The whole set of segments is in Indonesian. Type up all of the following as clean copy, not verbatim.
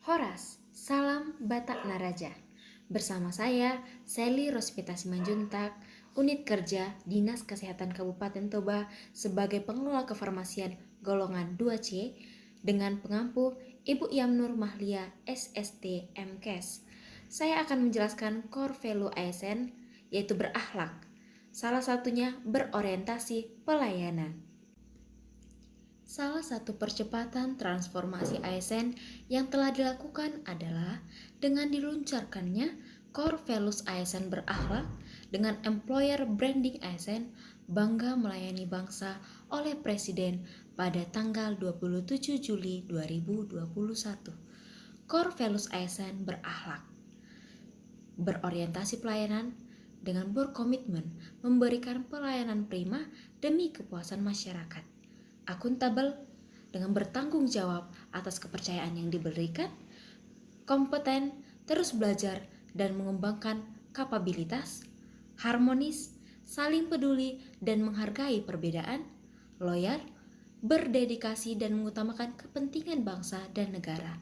Horas, salam Batak Naraja. Bersama saya, Sally Rospita Simanjuntak, Unit Kerja Dinas Kesehatan Kabupaten Toba sebagai pengelola kefarmasian golongan 2C dengan pengampu Ibu Yamnur Mahlia SST MKes. Saya akan menjelaskan core value ASN, yaitu berakhlak. Salah satunya berorientasi pelayanan. Salah satu percepatan transformasi ASN yang telah dilakukan adalah dengan diluncurkannya Core Values ASN berakhlak dengan Employer Branding ASN Bangga Melayani Bangsa oleh Presiden pada tanggal 27 Juli 2021. Core Values ASN berakhlak, berorientasi pelayanan dengan berkomitmen memberikan pelayanan prima demi kepuasan masyarakat. Akuntabel dengan bertanggung jawab atas kepercayaan yang diberikan, kompeten, terus belajar dan mengembangkan kapabilitas, harmonis, saling peduli dan menghargai perbedaan, loyal, berdedikasi dan mengutamakan kepentingan bangsa dan negara,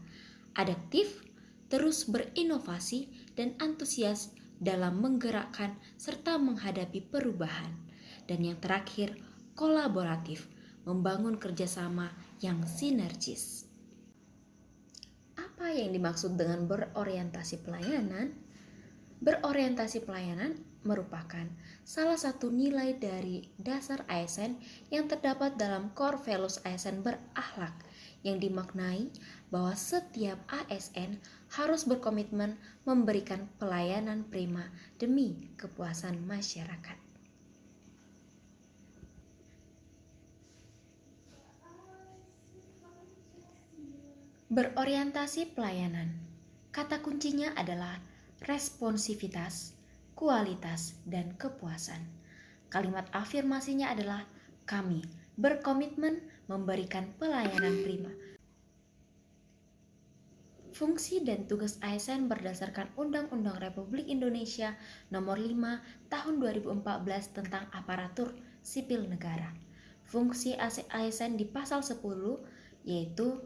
adaptif, terus berinovasi dan antusias dalam menggerakkan serta menghadapi perubahan, dan yang terakhir, kolaboratif, membangun kerjasama yang sinergis. Apa yang dimaksud dengan berorientasi pelayanan? Berorientasi pelayanan merupakan salah satu nilai dari dasar ASN yang terdapat dalam Core Values ASN berakhlak, yang dimaknai bahwa setiap ASN harus berkomitmen memberikan pelayanan prima demi kepuasan masyarakat. Berorientasi pelayanan. Kata kuncinya adalah responsivitas, kualitas, dan kepuasan. Kalimat afirmasinya adalah kami berkomitmen memberikan pelayanan prima. Fungsi dan tugas ASN berdasarkan Undang-Undang Republik Indonesia Nomor 5 Tahun 2014 tentang Aparatur Sipil Negara. Fungsi ASN di pasal 10 yaitu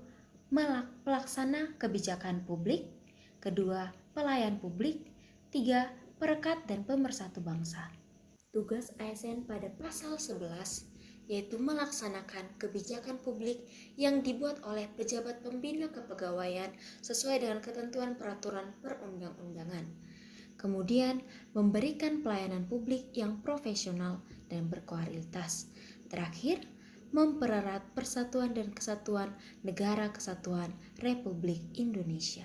pelaksana kebijakan publik, kedua, pelayan publik, tiga, perekat dan pemersatu bangsa. Tugas ASN pada pasal 11 yaitu melaksanakan kebijakan publik yang dibuat oleh pejabat pembina kepegawaian sesuai dengan ketentuan peraturan perundang-undangan. Kemudian, memberikan pelayanan publik yang profesional dan berkualitas. Terakhir, mempererat persatuan dan kesatuan Negara Kesatuan Republik Indonesia.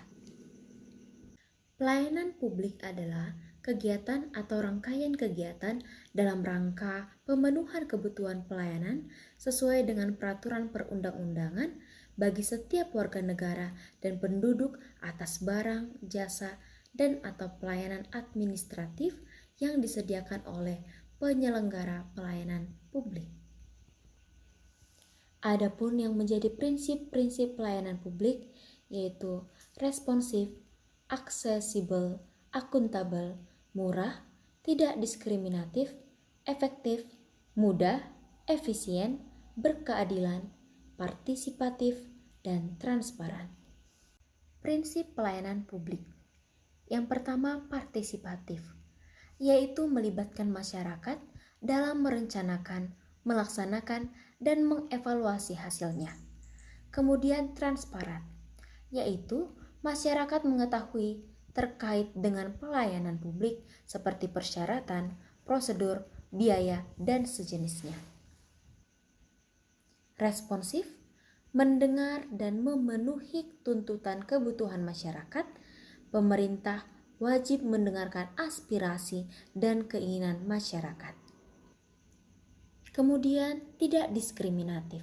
Pelayanan publik adalah kegiatan atau rangkaian kegiatan dalam rangka pemenuhan kebutuhan pelayanan sesuai dengan peraturan perundang-undangan bagi setiap warga negara dan penduduk atas barang, jasa, dan atau pelayanan administratif yang disediakan oleh penyelenggara pelayanan publik. Adapun yang menjadi prinsip-prinsip pelayanan publik yaitu responsif, aksesibel, akuntabel, murah, tidak diskriminatif, efektif, mudah, efisien, berkeadilan, partisipatif, dan transparan. Prinsip pelayanan publik. Yang pertama, partisipatif, yaitu melibatkan masyarakat dalam merencanakan, melaksanakan, dan mengevaluasi hasilnya. Kemudian transparan, yaitu masyarakat mengetahui terkait dengan pelayanan publik seperti persyaratan, prosedur, biaya, dan sejenisnya. Responsif, mendengar dan memenuhi tuntutan kebutuhan masyarakat. Pemerintah wajib mendengarkan aspirasi dan keinginan masyarakat. Kemudian tidak diskriminatif.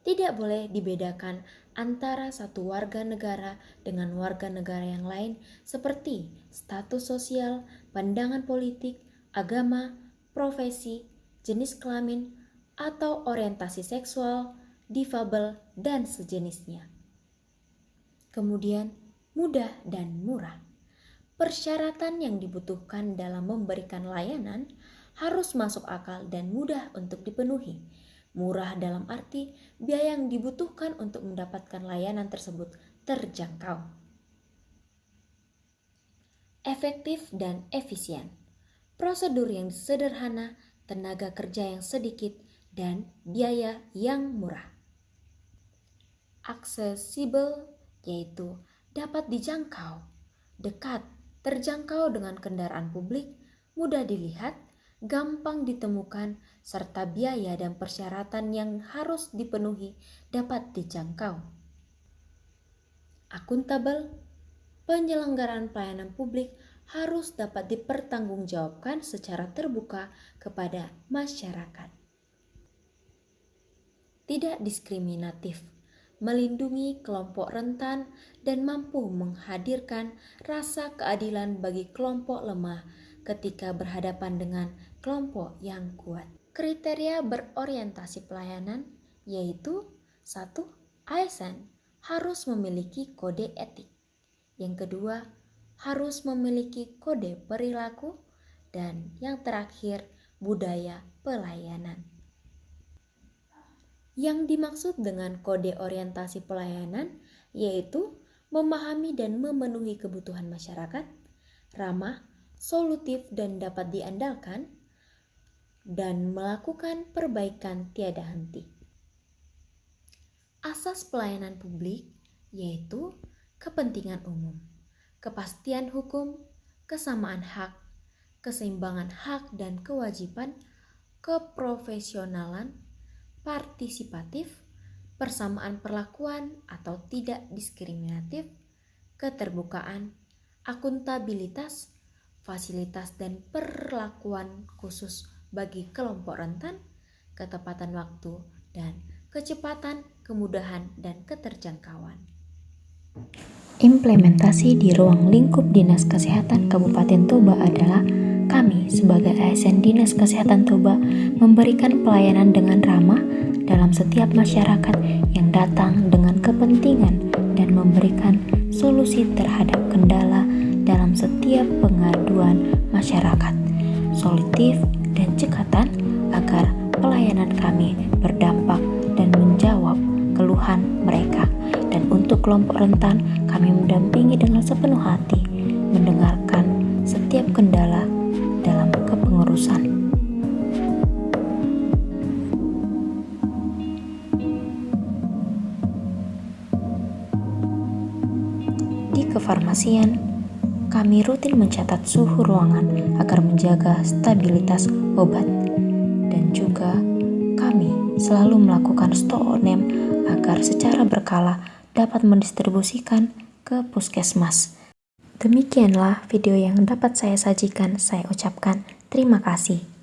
Tidak boleh dibedakan antara satu warga negara dengan warga negara yang lain seperti status sosial, pandangan politik, agama, profesi, jenis kelamin, atau orientasi seksual, difabel, dan sejenisnya. Kemudian mudah dan murah. Persyaratan yang dibutuhkan dalam memberikan layanan harus masuk akal dan mudah untuk dipenuhi. Murah dalam arti biaya yang dibutuhkan untuk mendapatkan layanan tersebut terjangkau. efektif dan efisien, prosedur yang sederhana, tenaga kerja yang sedikit, dan biaya yang murah. Aksesibel yaitu dapat dijangkau, dekat, terjangkau dengan kendaraan publik, mudah dilihat, gampang ditemukan, serta biaya dan persyaratan yang harus dipenuhi dapat dijangkau. Akuntabel, penyelenggaraan pelayanan publik harus dapat dipertanggungjawabkan secara terbuka kepada masyarakat. Tidak diskriminatif, melindungi kelompok rentan, dan mampu menghadirkan rasa keadilan bagi kelompok lemah ketika berhadapan dengan kelompok yang kuat. Kriteria berorientasi pelayanan yaitu 1. ASN harus memiliki kode etik. Yang kedua, harus memiliki kode perilaku. Dan yang terakhir, budaya pelayanan. Yang dimaksud dengan kode orientasi pelayanan yaitu memahami dan memenuhi kebutuhan masyarakat, ramah, solutif dan dapat diandalkan, dan melakukan perbaikan tiada henti. Asas pelayanan publik yaitu kepentingan umum, kepastian hukum, kesamaan hak, keseimbangan hak dan kewajiban, keprofesionalan, partisipatif, persamaan perlakuan atau tidak diskriminatif, keterbukaan, akuntabilitas, fasilitas dan perlakuan khusus bagi kelompok rentan, ketepatan waktu dan kecepatan, kemudahan dan keterjangkauan. Implementasi di ruang lingkup Dinas Kesehatan Kabupaten Toba adalah kami sebagai ASN Dinas Kesehatan Toba memberikan pelayanan dengan ramah dalam setiap masyarakat yang datang dengan kepentingan dan memberikan solusi terhadap kendala dalam setiap pengaduan masyarakat, solutif dan cekatan agar pelayanan kami berdampak dan menjawab keluhan mereka. Dan untuk kelompok rentan, kami mendampingi dengan sepenuh hati, mendengarkan setiap kendala dalam kepengurusan. Di kefarmasian, kami rutin mencatat suhu ruangan agar menjaga stabilitas obat. Dan juga kami selalu melakukan stoonem agar secara berkala dapat mendistribusikan ke puskesmas. Demikianlah video yang dapat saya sajikan. Saya ucapkan terima kasih.